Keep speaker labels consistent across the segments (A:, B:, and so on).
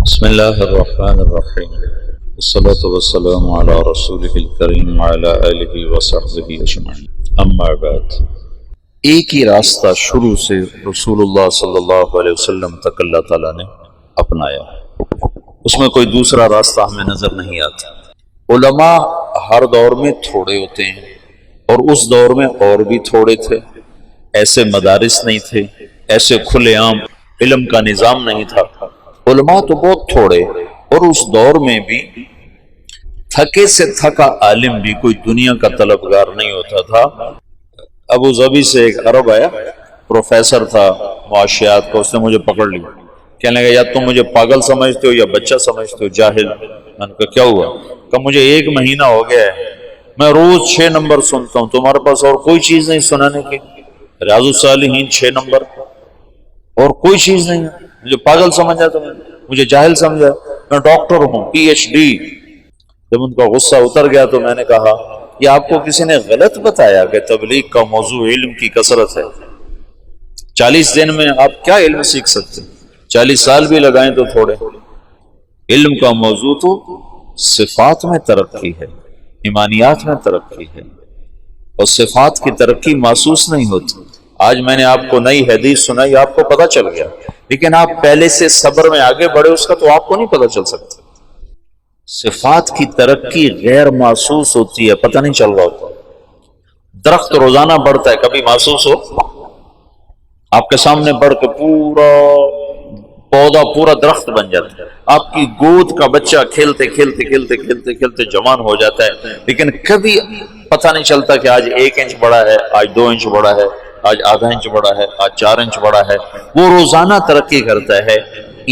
A: بسم الله الرحمن الرحيم والصلاة والسلام على رسوله الكريم وعلى آله وصحبه أجمعين اما بعد۔ ایک ہی راستہ شروع سے رسول اللہ صلی اللہ علیہ وسلم تک اللہ تعالیٰ نے اپنایا، اس میں کوئی دوسرا راستہ ہمیں نظر نہیں آتا۔ علماء ہر دور میں تھوڑے ہوتے ہیں اور اس دور میں اور بھی تھوڑے تھے، ایسے مدارس نہیں تھے، ایسے کھلے عام علم کا نظام نہیں تھا، علماء تو بہت تھوڑے، اور اس دور میں بھی تھکے سے تھکا عالم بھی کوئی دنیا کا طلبگار نہیں ہوتا تھا۔ ابو ظبی سے ایک عرب آیا، پروفیسر تھا معاشیات کا، اس نے مجھے پکڑ لیا، کہنے لگا یا تم مجھے پاگل سمجھتے ہو یا بچہ سمجھتے ہو، جاہل۔ میں نے کہا کیا ہوا؟ کہ مجھے 1 مہینہ ہو گیا ہے، میں روز 6 نمبر سنتا ہوں، تمہارے پاس اور کوئی چیز نہیں سنانے کی؟ ریاض الصالحین 6 نمبر اور کوئی چیز نہیں ہے، مجھے پاگل سمجھا، تم مجھے جاہل سمجھا، میں ڈاکٹر ہوں PhD۔ جب ان کا غصہ اتر گیا تو میں نے کہا یہ آپ کو کسی نے غلط بتایا کہ تبلیغ کا موضوع علم کی کثرت ہے؟ 40 دن میں آپ کیا علم سیکھ سکتے؟ 40 سال بھی لگائیں تو تھوڑے۔ علم کا موضوع تو صفات میں ترقی ہے، ایمانیات میں ترقی ہے، اور صفات کی ترقی محسوس نہیں ہوتی۔ آج میں نے آپ کو نئی حدیث سنائی، آپ کو پتہ چل گیا، لیکن آپ پہلے سے صبر میں آگے بڑھے اس کا تو آپ کو نہیں پتہ چل سکتا۔ صفات کی ترقی غیر محسوس ہوتی ہے، پتہ نہیں چل رہا ہوتا۔ درخت روزانہ بڑھتا ہے، کبھی محسوس ہو؟ آپ کے سامنے بڑھ کے پورا پودا پورا درخت بن جاتا ہے، آپ کی گود کا بچہ کھیلتے کھیلتے کھیلتے کھیلتے کھیلتے جوان ہو جاتا ہے، لیکن کبھی پتہ نہیں چلتا کہ آج 1 انچ بڑا ہے، آج 2 انچ بڑا ہے، آج ½ انچ بڑا ہے، آج 4 انچ بڑا ہے۔ وہ روزانہ ترقی کرتا ہے۔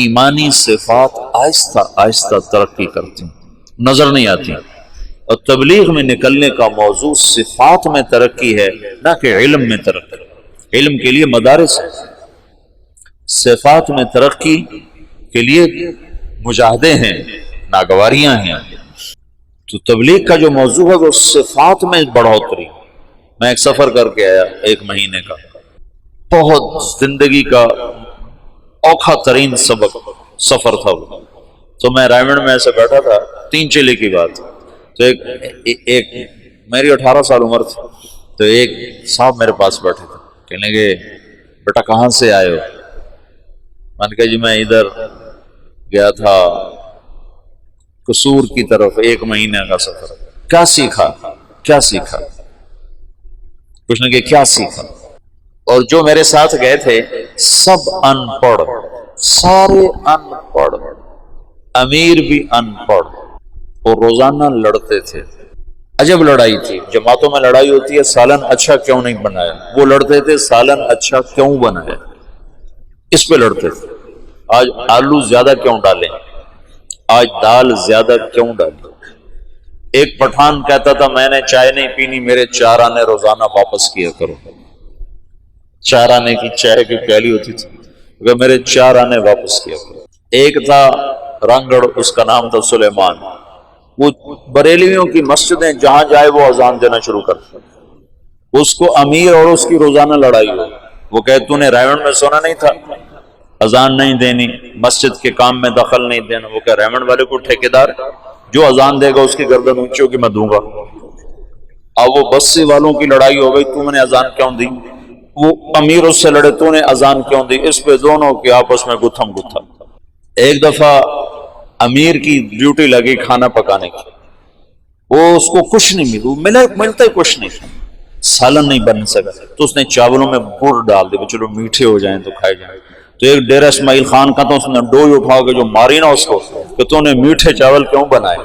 A: ایمانی صفات آہستہ آہستہ ترقی کرتی ہیں، نظر نہیں آتی، اور تبلیغ میں نکلنے کا موضوع صفات میں ترقی ہے، نہ کہ علم میں ترقی۔ علم کے لیے مدارس ہے، صفات میں ترقی کے لیے مجاہدے ہیں، ناگواریاں ہیں۔ تو تبلیغ کا جو موضوع ہے وہ صفات میں بڑھوتری۔ میں ایک سفر کر کے آیا 1 مہینے کا، بہت زندگی کا اوکھا ترین سفر تھا وہ۔ تو میں رائمنڈ میں ایسے بیٹھا تھا، 3 چلے کی بات، تو ایک میری 18 سال عمر تھی، تو ایک صاحب میرے پاس بیٹھے تھے، کہنے لگے بیٹا کہاں سے آئے ہو؟ میں نے کہا جی میں ادھر گیا تھا قصور کی طرف، 1 مہینے کا سفر۔ کیا سیکھا؟ کیا سیکھا؟ کچھ نے کہ کیا سیکھا؟ اور جو میرے ساتھ گئے تھے سب ان پڑھ، سارے ان پڑھ، امیر بھی ان پڑھ، اور روزانہ لڑتے تھے۔ عجب لڑائی تھی، جماعتوں میں لڑائی ہوتی ہے سالن اچھا کیوں نہیں بنایا، وہ لڑتے تھے سالن اچھا کیوں بنایا، اس پہ لڑتے تھے۔ آج آلو زیادہ کیوں ڈالیں، آج دال زیادہ کیوں ڈالیں۔ ایک پٹھان کہتا تھا میں نے چائے نہیں پینی، میرے 4 آنے روزانہ واپس کیا کرو۔ 4 آنے کی چائے کی پیالی ہوتی تھی، اگر میرے 4 آنے واپس کیا کرو۔ ایک تھا رنگڑ، اس کا نام تھا سلیمان، وہ بریلویوں کی مسجدیں جہاں جائے وہ اذان دینا شروع کرتا، اس کو امیر اور اس کی روزانہ لڑائی ہو۔ وہ کہے تو نے ریمنڈ میں سونا نہیں تھا، اذان نہیں دینی، مسجد کے کام میں دخل نہیں دینا۔ وہ کہ ریمنڈ والے کو ٹھیکیدار جو اذان دے گا اس کی گردن اونچی ہوگی میں دوں گا۔ اب وہ بسی والوں کی لڑائی ہو گئی، تو نے اذان کیوں دی؟ وہ امیر اس سے لڑے، تو نے اذان کیوں دی؟ اس پہ دونوں کے آپس میں گتھم گتھا۔ ایک دفعہ امیر کی ڈیوٹی لگی کھانا پکانے کی، وہ اس کو کچھ نہیں ملتا ہی کچھ نہیں، سالن نہیں بن سکا، تو اس نے چاولوں میں گڑ ڈال دی، چلو میٹھے ہو جائیں تو کھائے جائیں۔ تو ایک ڈیرہ اسماعیل خان کا تو اس نے ڈوئی اٹھا کے جو ماری نا اس کو کہ تو نے میٹھے چاول کیوں بنائے،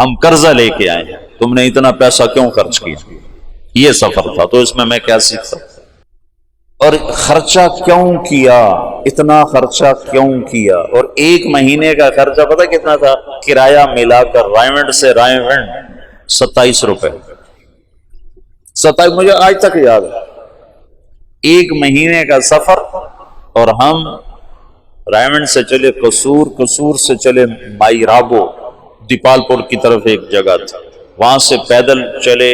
A: ہم قرضہ لے کے آئے ہیں، تم نے اتنا پیسہ کیوں خرچ کیا۔ یہ سفر تھا، تو اس میں کیا سیکھتا، اور خرچہ کیوں کیا، اتنا خرچہ کیوں کیا۔ اور 1 مہینے کا خرچہ پتہ کتنا تھا؟ کرایہ ملا کر رائمنڈ سے رائمنڈ 27 روپے، 27 مجھے آج تک یاد ہے۔ 1 مہینے کا سفر، اور ہم رائمنڈ سے چلے قصور، قصور سے چلے مائی رابو، دیپال پور کی طرف ایک جگہ تھی، وہاں سے پیدل چلے،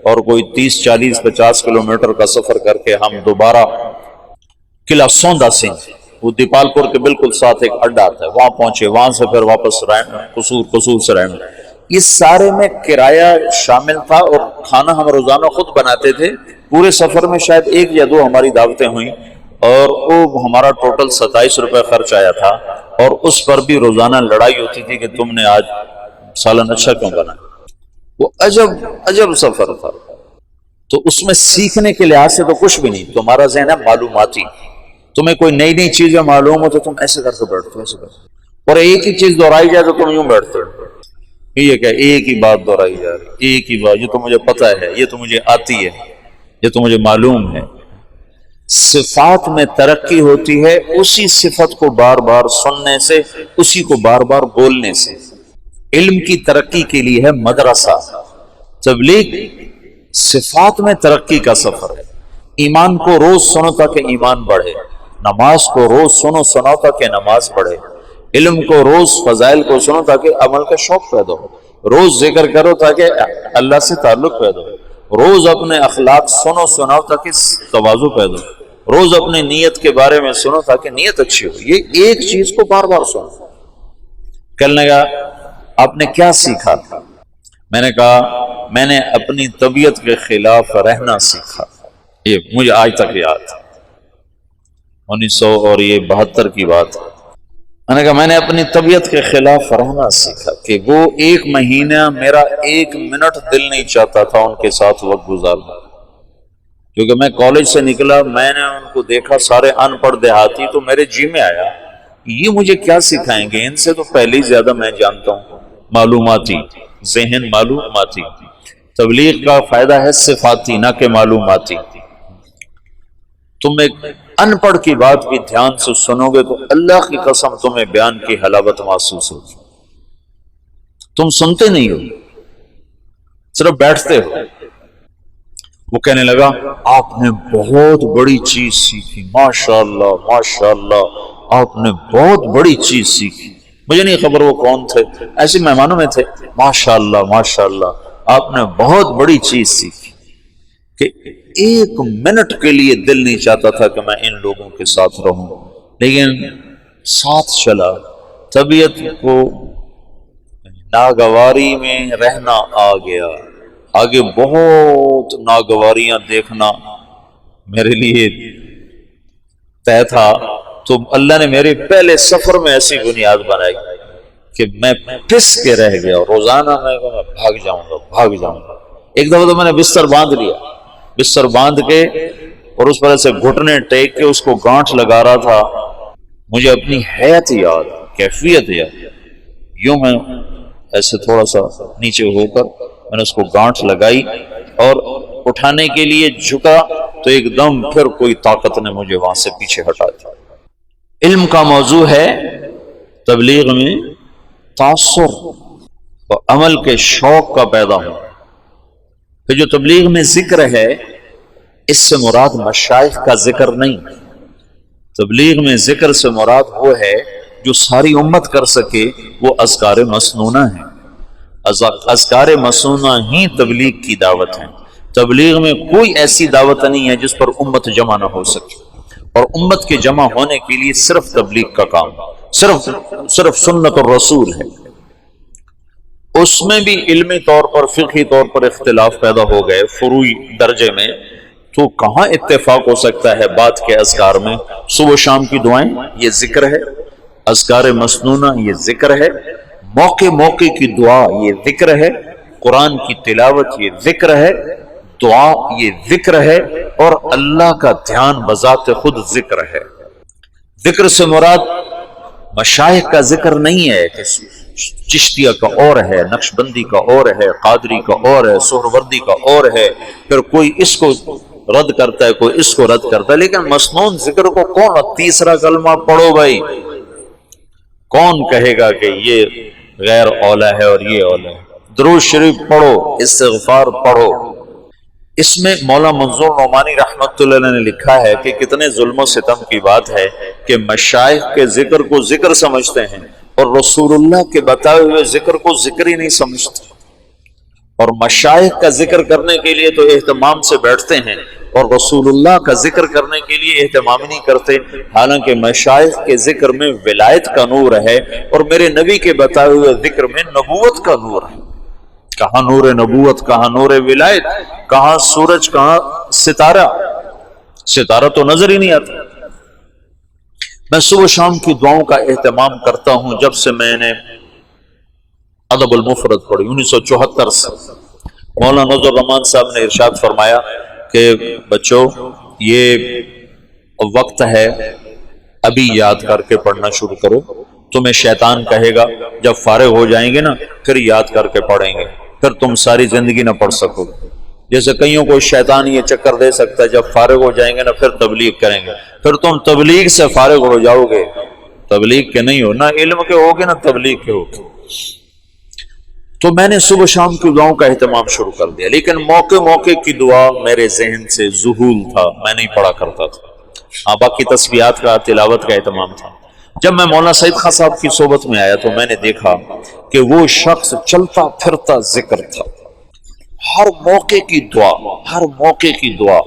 A: اور کوئی 30 40 50 کلومیٹر کا سفر کر کے ہم دوبارہ قلعہ سوندا سنگھ وہ دیپال پور کے بالکل ساتھ ایک اڈا تھا، وہاں پہنچے، وہاں سے پھر واپس قصور سے رہنا، اس سارے میں کرایہ شامل تھا، اور کھانا ہم روزانہ خود بناتے تھے۔ پورے سفر میں شاید 1 یا 2 ہماری دعوتیں ہوئیں، اور وہ ہمارا ٹوٹل 27 روپے خرچ آیا تھا، اور اس پر بھی روزانہ لڑائی ہوتی تھی کہ تم نے آج سالن اچھا کیوں بنا۔ وہ عجب سفر تھا۔ تو اس میں سیکھنے کے لحاظ سے تو کچھ بھی نہیں، تمہارا ذہن ہے معلوماتی، تمہیں کوئی نئی چیزیں معلوم ہو تو تم ایسے کر کے بیٹھتے ہو، ایسے کرتے، اور ایک ہی چیز دہرائی جائے تو تم یوں بیٹھتے ہو، یہ کیا ایک ہی بات دہرائی جا رہی، ایک ہی بات، یہ تو مجھے پتہ ہے، یہ تو مجھے آتی ہے، یہ تو مجھے معلوم ہے۔ صفات میں ترقی ہوتی ہے اسی صفت کو بار بار سننے سے، اسی کو بار بار بولنے سے۔ علم کی ترقی کے لیے ہے مدرسہ، تبلیغ صفات میں ترقی کا سفر ہے۔ ایمان کو روز سنو تاکہ ایمان بڑھے، نماز کو روز سنو تاکہ نماز بڑھے، علم کو روز فضائل کو سنو تاکہ عمل کا شوق پیدا ہو، روز ذکر کرو تاکہ اللہ سے تعلق پیدا ہو، روز اپنے اخلاق سناؤ تاکہ تواضع پیدا ہو، روز اپنے نیت کے بارے میں سنو تاکہ نیت اچھی ہو۔ یہ ایک چیز کو بار بار سنو۔ کہنے لگا آپ نے کیا سیکھا؟ میں نے کہا میں نے اپنی طبیعت کے خلاف رہنا سیکھا۔ یہ مجھے آج تک یاد ہے، 1972 کی بات ہے۔ میں نے کہا میں نے اپنی طبیعت کے خلاف رہنا سیکھا کہ وہ 1 مہینہ میرا 1 منٹ دل نہیں چاہتا تھا ان کے ساتھ وقت گزارنا، کیونکہ میں کالج سے نکلا، میں نے ان کو دیکھا سارے ان پڑھ دیہاتی، تو میرے جی میں آیا یہ مجھے کیا سکھائیں گے، ان سے تو پہلے ہی زیادہ میں جانتا ہوں، معلوماتی ذہن، معلوماتی۔ تبلیغ کا فائدہ ہے صفاتی نہ کہ معلوماتی۔ تم ایک ان پڑھ کی بات بھی دھیان سے سنو گے تو اللہ کی قسم تمہیں بیان کی حلاوت محسوس ہوگی۔ تم سنتے نہیں ہو، صرف بیٹھتے ہو۔ وہ کہنے لگا آپ نے بہت بڑی چیز سیکھی، ماشاءاللہ ماشاءاللہ، آپ نے بہت بڑی چیز سیکھی۔ مجھے نہیں خبر وہ کون تھے، ایسے مہمانوں میں تھے۔ ماشاءاللہ ماشاءاللہ، آپ نے بہت بڑی چیز سیکھی کہ 1 منٹ کے لیے دل نہیں چاہتا تھا کہ میں ان لوگوں کے ساتھ رہوں، لیکن ساتھ چلا۔ طبیعت کو ناگواری میں رہنا آ گیا، آگے بہت ناگواریاں دیکھنا میرے لیے طے تھا، تو اللہ نے میرے پہلے سفر میں ایسی بنیاد بنائی کہ میں پس کے رہ گیا، روزانہ میں بھاگ جاؤں گا۔ ایک دفعہ تو میں نے بستر باندھ لیا، بستر باندھ کے اور اس پر ایسے گھٹنے ٹیک کے اس کو گانٹھ لگا رہا تھا۔ مجھے اپنی حیت یاد، کیفیت یاد، یوں میں ایسے تھوڑا سا نیچے ہو کر میں نے اس کو گانٹھ لگائی اور اٹھانے کے لیے جھکا تو ایک دم پھر کوئی طاقت نے مجھے وہاں سے پیچھے ہٹا دیا۔ علم کا موضوع ہے تبلیغ میں تاثر اور عمل کے شوق کا پیدا ہونا۔ پھر جو تبلیغ میں ذکر ہے اس سے مراد مشائخ کا ذکر نہیں، تبلیغ میں ذکر سے مراد وہ ہے جو ساری امت کر سکے، وہ اذکار مسنونہ ہیں۔ اذکار مسنونہ ہی تبلیغ کی دعوت ہے۔ تبلیغ میں کوئی ایسی دعوت نہیں ہے جس پر امت جمع نہ ہو سکے، اور امت کے جمع ہونے کے لیے صرف تبلیغ کا کام، صرف سنت الرسول ہے۔ اس میں بھی علمی طور پر، فقہی طور پر اختلاف پیدا ہو گئے فروعی درجے میں، تو کہاں اتفاق ہو سکتا ہے بات کے اذکار میں؟ صبح شام کی دعائیں یہ ذکر ہے، اذکار مسنونہ یہ ذکر ہے، موقع کی دعا یہ ذکر ہے، قرآن کی تلاوت یہ ذکر ہے، دعا یہ ذکر ہے، اور اللہ کا دھیان بذات خود ذکر ہے۔ ذکر سے مراد مشائخ کا ذکر نہیں ہے کہ چشتیہ کا اور ہے، نقشبندی کا اور ہے، قادری کا اور ہے، سہروردی کا اور ہے، پھر کوئی اس کو رد کرتا ہے، کوئی اس کو رد کرتا ہے، لیکن مسنون ذکر کو کون؟ تیسرا کلمہ پڑھو بھائی، کون کہے گا کہ یہ غیر اولا ہے اور یہ اولا ہے؟ درود شریف پڑھو، استغفار پڑھو۔ اس میں مولا منظور نعمانی رحمت اللہ علیہ نے لکھا ہے کہ کتنے ظلم و ستم کی بات ہے کہ مشائخ کے ذکر کو ذکر سمجھتے ہیں اور رسول اللہ کے بتائے ہوئے ذکر کو ذکر ہی نہیں سمجھتے، اور مشائخ کا ذکر کرنے کے لیے تو اہتمام سے بیٹھتے ہیں، اور رسول اللہ کا ذکر کرنے کے لیے اہتمام نہیں کرتے، حالانکہ مشائخ کے ذکر میں ولایت کا نور ہے اور میرے نبی کے بتائے ہوئے ذکر میں نبوت کا نور ہے۔ کہاں نور نبوت، کہاں نور ولایت، کہاں سورج، کہاں ستارہ؟ ستارہ تو نظر ہی نہیں آتا۔ میں صبح شام کی دعاؤں کا اہتمام کرتا ہوں جب سے میں نے ادب المفرد پڑھی 1974 سے۔ مولانا نذر الرحمان صاحب نے ارشاد فرمایا کہ بچوں یہ وقت ہے، ابھی یاد کر کے پڑھنا شروع کرو، تمہیں شیطان کہے گا جب فارغ ہو جائیں گے نا پھر یاد کر کے پڑھیں گے، پھر تم ساری زندگی نہ پڑھ سکو گے۔ جیسے کئیوں کو شیطان یہ چکر دے سکتا ہے جب فارغ ہو جائیں گے نا پھر تبلیغ کریں گے، پھر تم تبلیغ سے فارغ ہو جاؤ گے، تبلیغ کے نہیں ہو، نہ علم کے ہوگے نہ تبلیغ کے ہوگے۔ تو میں نے صبح شام کی دعاؤں کا اہتمام شروع کر دیا، لیکن موقع موقع کی دعا میرے ذہن سے ذہول تھا، میں نہیں پڑھا کرتا تھا۔ باقی تسبیحات کا، تلاوت کا اہتمام تھا۔ جب میں مولانا سعید خان صاحب کی صحبت میں آیا تو میں نے دیکھا کہ وہ شخص چلتا پھرتا ذکر تھا، ہر موقع کی دعا، ہر موقع کی دعا۔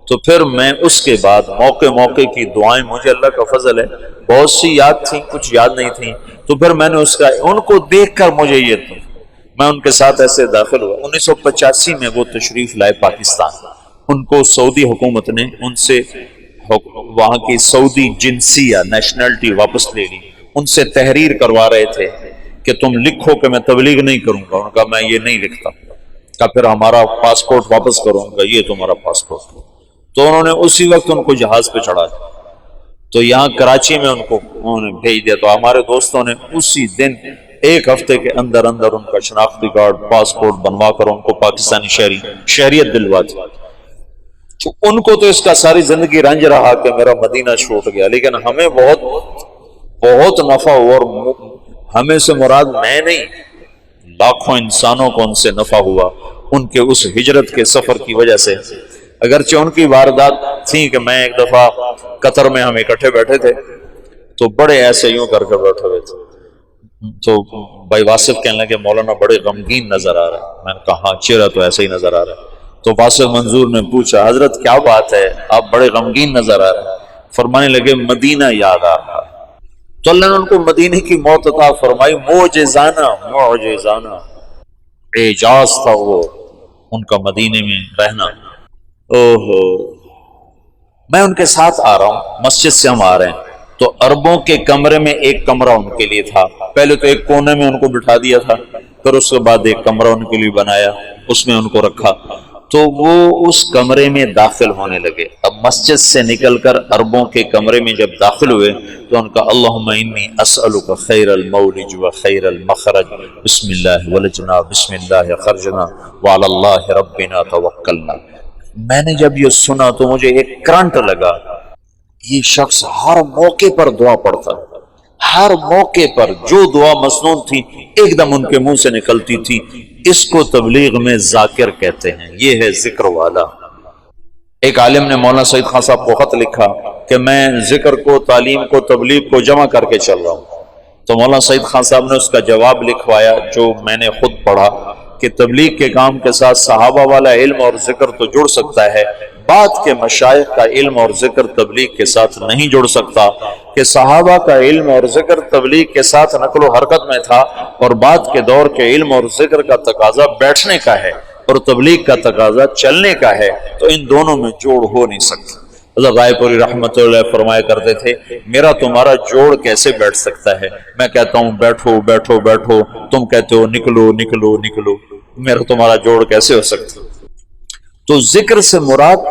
A: تو پھر میں اس کے بعد موقع موقع کی دعائیں، مجھے اللہ کا فضل ہے بہت سی یاد تھیں، کچھ یاد نہیں تھیں، تو پھر میں نے اس کا ان کو دیکھ کر مجھے یہ تھا، میں ان کے ساتھ ایسے داخل ہوا۔ 1985 میں وہ تشریف لائے پاکستان، ان کو سعودی حکومت نے ان سے وہاں کی سعودی جنسیہ نیشنلٹی واپس لے لی، ان سے تحریر کروا رہے تھے کہ تم لکھو کہ میں تبلیغ نہیں کروں گا۔ ان کا میں یہ نہیں لکھتا، کہ پھر ہمارا پاسپورٹ واپس کروں گا، یہ تمہارا پاسپورٹ۔ تو انہوں نے اسی وقت ان کو جہاز پہ چڑھا دیا، تو یہاں کراچی میں ان کو انہوں نے بھیج دیا۔ تو ہمارے دوستوں نے اسی دن ایک ہفتے کے اندر اندر ان کا شناختی کارڈ، پاسپورٹ بنوا کر ان کو پاکستانی شہریت دلوا دی۔ تو ان کو تو اس کا ساری زندگی رنج رہا کہ میرا مدینہ چھوٹ گیا، لیکن ہمیں بہت بہت نفع ہوا، اور ہمیں سے مراد میں نہیں، لاکھوں انسانوں کو ان سے نفع ہوا ان کے اس ہجرت کے سفر کی وجہ سے۔ اگرچہ ان کی واردات تھی کہ میں ایک دفعہ قطر میں ہم اکٹھے بیٹھے تھے تو بڑے ایسے یوں کر کے بیٹھے ہوئے تھے، تو بھائی واصف کہنے لگے مولانا بڑے غمگین نظر آ رہا ہے۔ میں نے کہا ہاں چہرہ تو ایسے ہی نظر آ رہا ہے۔ تو واصف منظور نے پوچھا حضرت کیا بات ہے، آپ بڑے غمگین نظر آ رہے ہیں؟ فرمانے لگے مدینہ یاد آ رہا ہے۔ تو اللہ نے ان کو مدینے کی موت عطا فرمائی، معجزانہ معجزانہ اعجاز تھا وہ ان کا مدینے میں رہنا۔ اوہو، میں ان کے ساتھ آ رہا ہوں، مسجد سے ہم آ رہے ہیں تو عربوں کے کمرے میں ایک کمرہ ان کے لیے تھا۔ پہلے تو ایک کونے میں ان کو بٹھا دیا تھا، پھر اس کے بعد ایک کمرہ ان کے لیے بنایا، اس میں ان کو رکھا۔ تو وہ اس کمرے میں داخل ہونے لگے۔ اب مسجد سے نکل کر عربوں کے کمرے میں جب داخل ہوئے تو ان کا اللہم انی اسألک خیر المولج و خیر المخرج، بسم اللہ ولجنا بسم اللہ خرجنا وعلی اللہ ربنا توکلنا۔ میں نے جب یہ سنا تو مجھے ایک کرنٹ لگا، یہ شخص ہر موقع پر دعا پڑھتا، ہر موقع پر جو دعا مسنون تھی ایک دم ان کے منہ سے نکلتی تھی۔ اس کو تبلیغ میں ذاکر کہتے ہیں، یہ ہے ذکر والا۔ ایک عالم نے مولانا سعید خان صاحب کو خط لکھا کہ میں ذکر کو، تعلیم کو، تبلیغ کو جمع کر کے چل رہا ہوں۔ تو مولانا سعید خان صاحب نے اس کا جواب لکھوایا جو میں نے خود پڑھا کہ تبلیغ کے کام کے ساتھ صحابہ والا علم اور ذکر تو جڑ سکتا ہے، بعد کے مشائخ کا علم اور ذکر تبلیغ کے ساتھ نہیں جڑ سکتا، کہ صحابہ کا علم اور ذکر تبلیغ کے ساتھ نقل و حرکت میں تھا، اور بعد کے دور کے علم اور ذکر کا تقاضا بیٹھنے کا ہے اور تبلیغ کا تقاضا چلنے کا ہے، تو ان دونوں میں جوڑ ہو نہیں سکتا۔ حضرت رائے پوری رحمۃ اللہ فرمایا کرتے تھے میرا تمہارا جوڑ کیسے بیٹھ سکتا ہے؟ میں کہتا ہوں بیٹھو بیٹھو بیٹھو، تم کہتے ہو نکلو نکلو نکلو، میرا تمہارا جوڑ کیسے ہو سکتا؟ تو ذکر سے مراد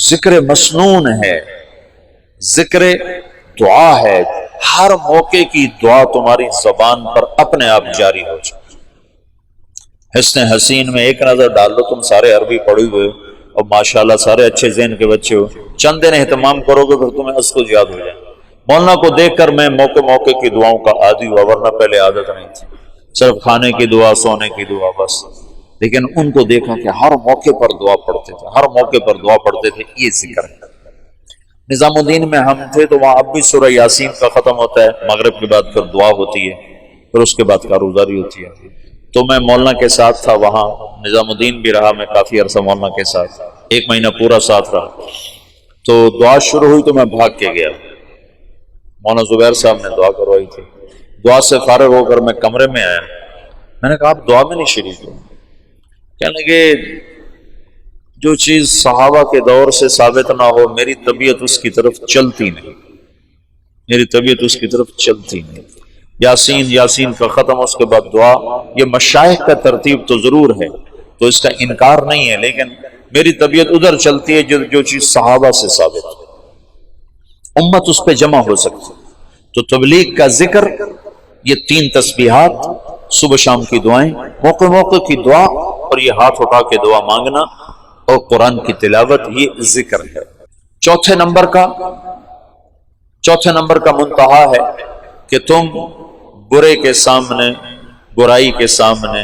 A: ذکر مسنون ہے، ذکر دعا ہے، ہر موقع کی دعا تمہاری زبان پر اپنے آپ جاری ہو جائے۔ حسن حسین میں ایک نظر ڈال دو، تم سارے عربی پڑھے ہوئے اور ماشاءاللہ سارے اچھے ذہن کے بچے ہو، چند دن اہتمام کرو گے پھر تمہیں اسکو یاد ہو جائے۔ مولانا کو دیکھ کر میں موقع موقع کی دعاؤں کا عادی ہوا، ورنہ پہلے عادت نہیں تھی، صرف کھانے کی دعا، سونے کی دعا بس۔ لیکن ان کو دیکھا کہ ہر موقع پر دعا پڑھتے تھے، ہر موقع پر دعا پڑھتے تھے، یہ ذکر ہے۔ نظام الدین میں ہم تھے تو وہاں اب بھی سورہ یاسین کا ختم ہوتا ہے، مغرب کے بعد پھر دعا ہوتی ہے، پھر اس کے بعد کاروزاری ہوتی ہے۔ تو میں مولانا کے ساتھ تھا وہاں، نظام الدین بھی رہا میں کافی عرصہ مولانا کے ساتھ۔ 1 مہینہ پورا ساتھ رہا. تو دعا شروع ہوئی تو میں بھاگ کے گیا. مولانا زبیر صاحب نے دعا کروائی تھی. دعا سے فارغ ہو کر میں کمرے میں آیا. میں نے کہا آپ دعا میں نہیں شریک ہو. کہنے لگے جو چیز صحابہ کے دور سے ثابت نہ ہو میری طبیعت اس کی طرف چلتی نہیں، میری طبیعت اس کی طرف چلتی نہیں. یاسین کا ختم، اس کے بعد دعا. یہ مشائخ کا ترتیب تو ضرور ہے تو اس کا انکار نہیں ہے، لیکن میری طبیعت ادھر چلتی ہے جو چیز صحابہ سے ثابت ہے، امت اس پہ جمع ہو سکتی. تو تبلیغ کا ذکر، یہ 3 تسبیحات، صبح شام کی دعائیں، موقع موقع کی دعا، اور یہ ہاتھ اٹھا کے دعا مانگنا اور قرآن کی تلاوت، یہ ذکر ہے. چوتھے نمبر کا منتہا ہے کہ تم برے کے سامنے، برائی کے سامنے،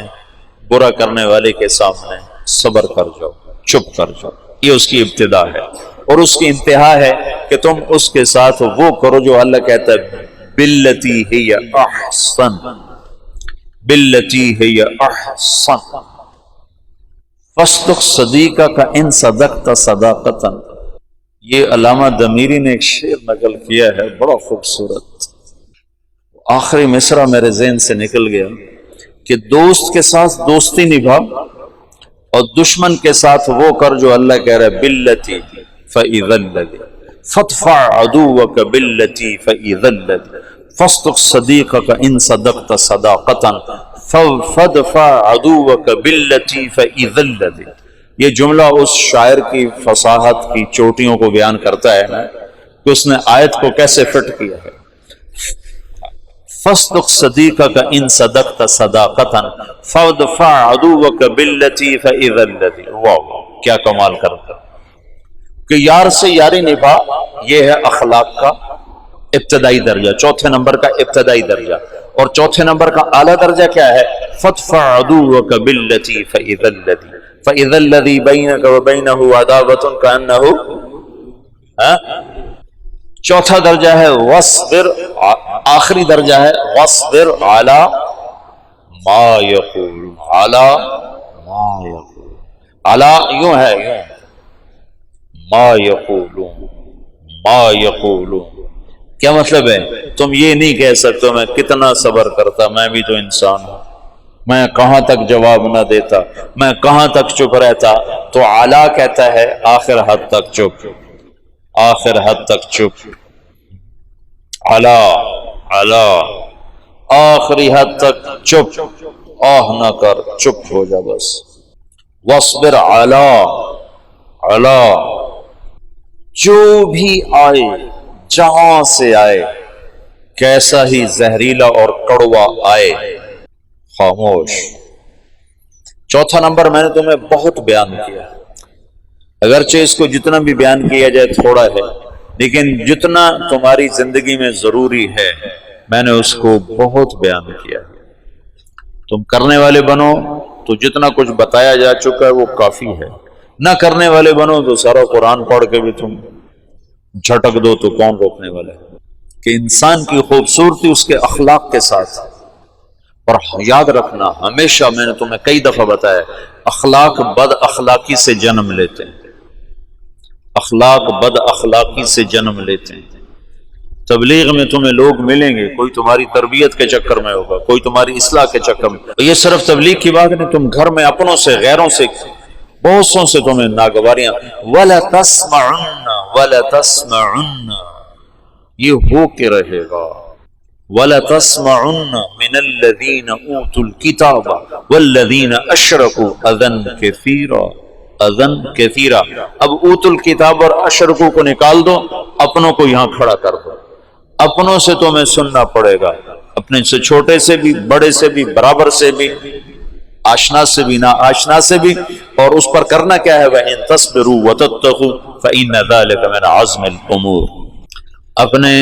A: برا کرنے والے کے سامنے صبر کر جاؤ، چپ کر جاؤ. یہ اس کی ابتدا ہے. اور اس کی انتہا ہے کہ تم اس کے ساتھ وہ کرو جو اللہ کہتا ہے باللتی ہی احسن، باللتی ہی احسن فاصدق صدیقک ان صدقت صداقتا. یہ علامہ دمیری نے ایک شعر نقل کیا ہے بڑا خوبصورت. آخری مصرع میرے ذہن سے نکل گیا کہ دوست کے ساتھ دوستی نبھا اور دشمن کے ساتھ وہ کر جو اللہ کہہ رہا ہے باللتی فإذا الذی فادفع عدوک باللتی فإذا الذی فاصدق صدیقک ان صدقت صداقتا فادفع عدوک باللتی فإذا الذی. یہ جملہ اس شاعر کی فصاحت کی چوٹیوں کو بیان کرتا ہے نا کہ اس نے آیت کو کیسے فٹ کیا ہے. فاصدق صدیقک ان صدقت صداقتا فادفع عدوک باللتی فإذا الذی. واہ کیا کمال کرتا کہ یار سے یاری نبھا. یہ ہے اخلاق کا ابتدائی درجہ، چوتھے نمبر کا ابتدائی درجہ. اور چوتھے نمبر کا اعلیٰ درجہ کیا ہے؟ فادفع عدوک باللتی فإذا الذی فإذا الذی بینک وبینہ عداوۃ کأنہ. چوتھا درجہ ہے وصبر، آخری درجہ ہے وصبر علی ما یقول. علی ما یقول، علی یوں ہے یوں، ما یقولون، ما یقولون. کیا مطلب ہے؟ تم یہ نہیں کہہ سکتے میں کتنا صبر کرتا، میں بھی تو انسان ہوں، میں کہاں تک جواب نہ دیتا، میں کہاں تک چپ رہتا. تو اعلیٰ کہتا ہے آخر حد تک چپ، آخر حد تک چپ. اعلیٰ آخری حد تک چپ، آہ نہ کر، چپ ہو جا بس. وصبر اعلیٰ جو بھی آئے، جہاں سے آئے، کیسا ہی زہریلا اور کڑوا آئے، خاموش. چوتھا نمبر میں نے تمہیں بہت بیان کیا، اگرچہ اس کو جتنا بھی بیان کیا جائے تھوڑا ہے، لیکن جتنا تمہاری زندگی میں ضروری ہے میں نے اس کو بہت بیان کیا. تم کرنے والے بنو تو جتنا کچھ بتایا جا چکا ہے وہ کافی ہے، نہ کرنے والے بنو تو سارا قرآن پڑھ کے بھی تم جھٹک دو تو کون روکنے والا ہے. کہ انسان کی خوبصورتی اس کے اخلاق کے ساتھ. اور یاد رکھنا ہمیشہ، میں نے تمہیں کئی دفعہ بتایا، اخلاق بد اخلاقی سے جنم لیتے ہیں، اخلاق بد اخلاقی سے جنم لیتے ہیں. تبلیغ میں تمہیں لوگ ملیں گے، کوئی تمہاری تربیت کے چکر میں ہوگا، کوئی تمہاری اصلاح کے چکر میں. یہ صرف تبلیغ کی بات نہیں، تم گھر میں اپنوں سے، غیروں سے، بہت سوں سے تمہیں ناگواریاں. وَلَتَسْمَعُنَّ وَلَتَسْمَعُنَّ، یہ ہو کے رہے گا. وَلَتَسْمَعُنَّ مِنَ الَّذِينَ أُوتُوا الْكِتَابَ وَالَّذِينَ أَشْرَكُوا أَذًى كَثِيرًا، أَذًى كَثِيرًا. اب اوت الکتاب اور اشرکو کو نکال دو، اپنوں کو یہاں کھڑا کر دو. اپنوں سے تمہیں سننا پڑے گا، اپنے سے چھوٹے سے بھی، بڑے سے بھی، برابر سے بھی، آشنا سے بھی، نا آشنا سے بھی. اور اس پر کرنا کیا ہے؟ وَإِن تَصْبِرُوا وَتَتَّقُوا فَإِنَّ ذَلِكَ مِنْ عَزْمِ الْأُمُورِ. اپنے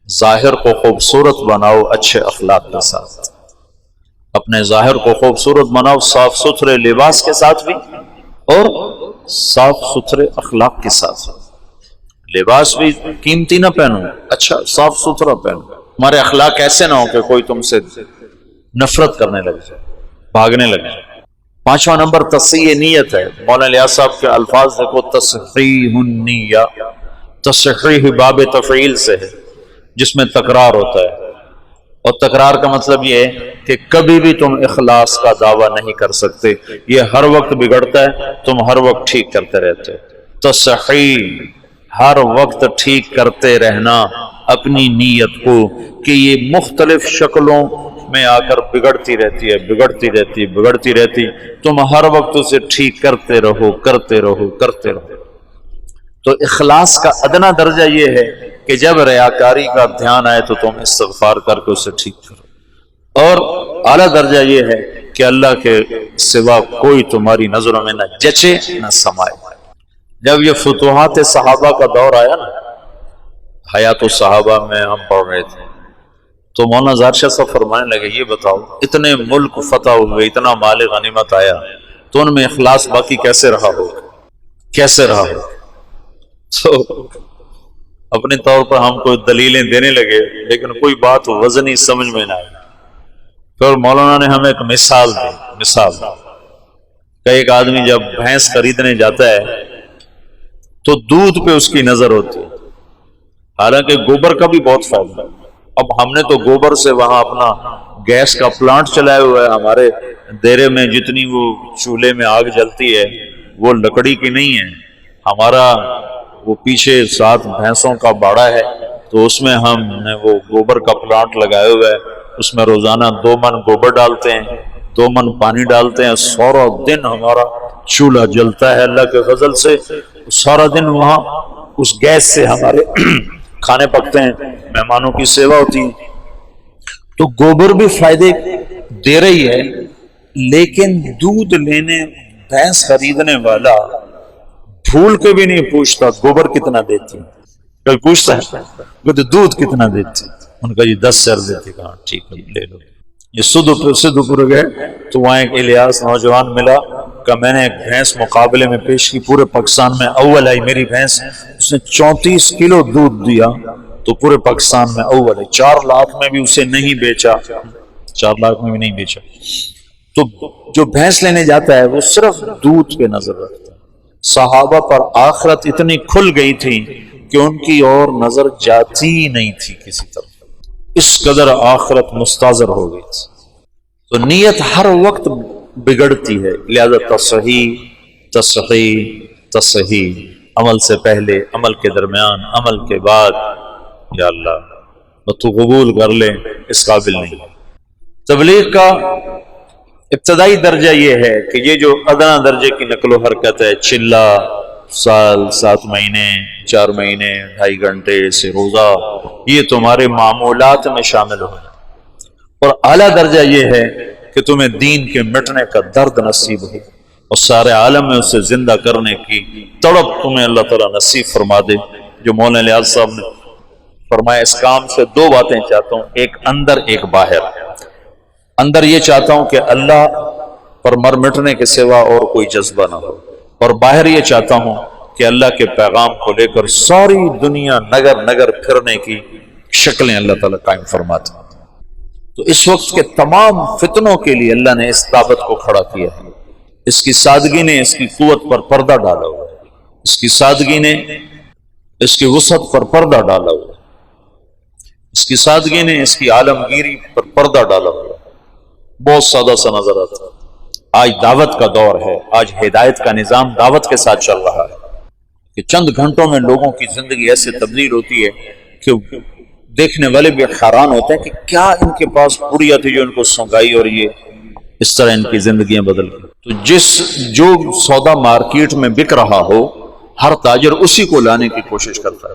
A: ظاہر کو خوبصورت بناؤ اچھے اخلاق کے ساتھ، اپنے ظاہر کو خوبصورت بناؤ صاف ستھرے لباس کے ساتھ بھی اور صاف ستھرے اخلاق کے ساتھ. لباس بھی قیمتی نہ پہنو، اچھا صاف ستھرا پہنو. ہمارے اخلاق ایسے نہ ہو کہ کوئی تم سے نفرت کرنے لگ جائے، بھاگنے لگ جائے. 5واں نمبر تصحیح نیت ہے۔ مولانا الیاس صاحب کے الفاظ دیکھو، تصحیح النیہ، تصحیح باب تفعیل سے ہے جس میں تکرار ہوتا ہے، اور تکرار کا مطلب یہ ہے کہ کبھی بھی تم اخلاص کا دعویٰ نہیں کر سکتے، یہ ہر وقت بگڑتا ہے، تم ہر وقت ٹھیک کرتے رہتے ہو۔ تصحیح، ہر وقت ٹھیک کرتے رہنا اپنی نیت کو، کہ یہ مختلف شکلوں میں آ کر بگڑتی رہتی ہے، بگڑتی رہتی ہے، بگڑتی رہتی، تم ہر وقت اسے ٹھیک کرتے رہو، کرتے رہو، کرتے رہو۔ تو اخلاص کا ادنا درجہ یہ ہے کہ جب ریاکاری کا دھیان آئے تو تم استغفار کر کے اسے ٹھیک کرو، اور اعلیٰ درجہ یہ ہے کہ اللہ کے سوا کوئی تمہاری نظروں میں نہ جچے نہ سمائے۔ جب یہ فتوحات صحابہ کا دور آیا نا، حیات الصحابہ میں ہم پڑھ رہے تھے، تو مولانا ظاہر شاہ صاحب فرمانے لگے، یہ بتاؤ اتنے ملک فتح ہوئے، اتنا مال غنیمت آیا، تو ان میں اخلاص باقی کیسے رہا ہو، کیسے رہا ہو؟ تو اپنے طور پر ہم کو دلیلیں دینے لگے، لیکن کوئی بات وزنی سمجھ میں نہ آئی۔ پھر مولانا نے ہمیں ایک مثال دی، مثال کہ ایک آدمی جب بھینس خریدنے جاتا ہے تو دودھ پہ اس کی نظر ہوتی ہے، حالانکہ گوبر کا بھی بہت فائدہ ہے۔ اب ہم نے تو گوبر سے وہاں اپنا گیس کا پلانٹ چلایا ہوا ہے، ہمارے دیرے میں جتنی وہ چولہے میں آگ جلتی ہے وہ لکڑی کی نہیں ہے، ہمارا وہ پیچھے 7 بھینسوں کا باڑا ہے، تو اس میں ہم نے وہ گوبر کا پلانٹ لگایا ہوا ہے، اس میں روزانہ 2 من گوبر ڈالتے ہیں، 2 من پانی ڈالتے ہیں، سارا دن ہمارا چولہا جلتا ہے اللہ کے فضل سے، سارا دن وہاں اس گیس سے ہمارے کھانے پکتے ہیں، مہمانوں کی سیوا ہوتی ہے۔ تو گوبر بھی فائدے دے رہی ہے، لیکن دودھ لینے بھینس خریدنے والا بھول کے بھی نہیں پوچھتا گوبر کتنا دیتی، کوئی پوچھتا ہے کہ دودھ کتنا دیتی؟ ان کا یہ 10 سر دیتی، کہاں ٹھیک ہے لے لو۔ یہ سدھپور گئے تو وہاں ایک الیاس نوجوان ملا کہ میں نے ایک بھینس مقابلے میں پیش کی، پورے پاکستان میں اول آئی میری بھینس، اس نے 34 کلو دودھ دیا، تو پورے پاکستان میں اول ہے، 4 لاکھ میں بھی اسے نہیں بیچا، 4 لاکھ میں بھی نہیں بیچا۔ تو جو بھینس لینے جاتا ہے وہ صرف دودھ پہ نظر رکھتا ہے۔ صحابہ پر آخرت اتنی کھل گئی تھی کہ ان کی اور نظر جاتی ہی نہیں تھی کسی طرف، اس قدر آخرت مستحضر ہو گئی تھی۔ تو نیت ہر وقت بگڑتی ہے، لہذا تصحیح تصحیح تصحیح، عمل سے پہلے، عمل کے درمیان، عمل کے بعد، یا اللہ تو قبول کر لیں، اس قابل نہیں۔ تبلیغ کا ابتدائی درجہ یہ ہے کہ یہ جو ادنا درجے کی نقل و حرکت ہے، چلہ، سال، 7 مہینے، 4 مہینے، 2.5 گھنٹے سے روزہ، یہ تمہارے معمولات میں شامل ہو، اور اعلیٰ درجہ یہ ہے کہ تمہیں دین کے مٹنے کا درد نصیب ہو، اور سارے عالم میں اسے زندہ کرنے کی تڑپ تمہیں اللہ تعالیٰ نصیب فرما دے۔ جو مولانا الیاس صاحب نے فرمایا، اس کام سے 2 باتیں چاہتا ہوں، ایک اندر ایک باہر۔ اندر یہ چاہتا ہوں کہ اللہ پر مر مٹنے کے سوا اور کوئی جذبہ نہ ہو، اور باہر یہ چاہتا ہوں کہ اللہ کے پیغام کو لے کر ساری دنیا نگر نگر پھرنے کی شکلیں اللہ تعالیٰ قائم فرماتے ہیں۔ تو اس وقت کے تمام فتنوں کے لیے اللہ نے اس دعوت کو کھڑا کیا ہے، اس کی سادگی نے اس کی قوت پر پردہ ڈالا ہوا ہے، اس کی سادگی نے اس کی وسعت پر پردہ ڈالا ہوا ہے، اس کی سادگی نے اس کی عالمگیری پر پردہ ڈالا ہوا ہے، بہت سادہ سا نظر آتا ہے۔ آج دعوت کا دور ہے، آج ہدایت کا نظام دعوت کے ساتھ چل رہا ہے، کہ چند گھنٹوں میں لوگوں کی زندگی ایسے تبدیل ہوتی ہے کہ دیکھنے والے بھی حیران ہوتے ہیں کہ کیا ان کے پاس پوریا تھی جو ان کو سنگائی، اور یہ اس طرح ان کی زندگیاں بدل گئی۔ تو جو سودا مارکیٹ میں بک رہا ہو، ہر تاجر اسی کو لانے کی کوشش کرتا ہے،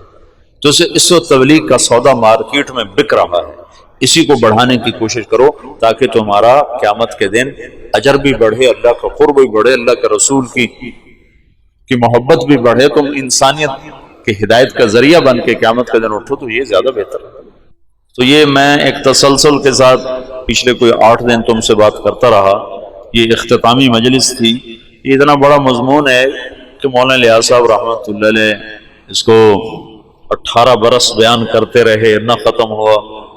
A: تو اس وقت تبلیغ کا سودا مارکیٹ میں بک رہا ہے، اسی کو بڑھانے کی کوشش کرو تاکہ تمہارا قیامت کے دن اجر بھی بڑھے، اللہ کا قرب بھی بڑھے، اللہ کے رسول کی محبت بھی بڑھے، تم انسانیت کی ہدایت کا ذریعہ بن کے قیامت کے دن اٹھو، تو یہ زیادہ بہتر ہے۔ تو یہ میں ایک تسلسل کے ساتھ پچھلے کوئی 8 دن تم سے بات کرتا رہا، یہ اختتامی مجلس تھی۔ یہ اتنا بڑا مضمون ہے کہ مولانا الیاس صاحب رحمۃ اللہ علیہ اس کو 18 برس بیان کرتے رہے، نہ ختم ہوا۔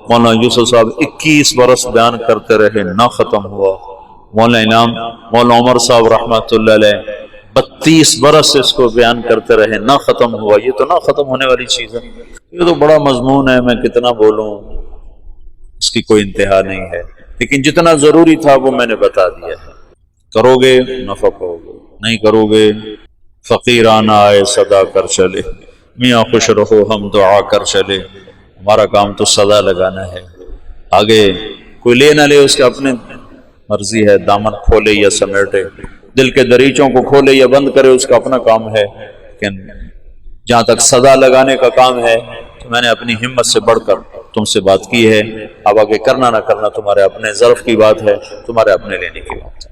A: مولانا یوسف صاحب 21 برس بیان کرتے رہے، نہ ختم ہوا۔ مولانا عمر صاحب رحمۃ اللہ علیہ 32 برس سے اس کو بیان کرتے رہے، نہ ختم ہوا۔ یہ تو نہ ختم ہونے والی چیز ہے، یہ تو بڑا مضمون ہے، میں کتنا بولوں، اس کی کوئی انتہا نہیں ہے، لیکن جتنا ضروری تھا وہ میں نے بتا دیا ہے۔ کرو گے نفع پاؤ گے، نہیں کرو گے فقیرانہ آئے صدا کر چلے، میاں خوش رہو ہم دعا کر چلے۔ ہمارا کام تو صدا لگانا ہے، آگے کوئی لے نہ لے اس کا اپنے مرضی ہے، دامن کھولے یا سمیٹے، دل کے دریچوں کو کھولے یا بند کرے، اس کا اپنا کام ہے۔ لیکن جہاں تک صدا لگانے کا کام ہے تو میں نے اپنی ہمت سے بڑھ کر تم سے بات کی ہے، اب آگے کرنا نہ کرنا تمہارے اپنے ظرف کی بات ہے، تمہارے اپنے لینے کی بات ہے۔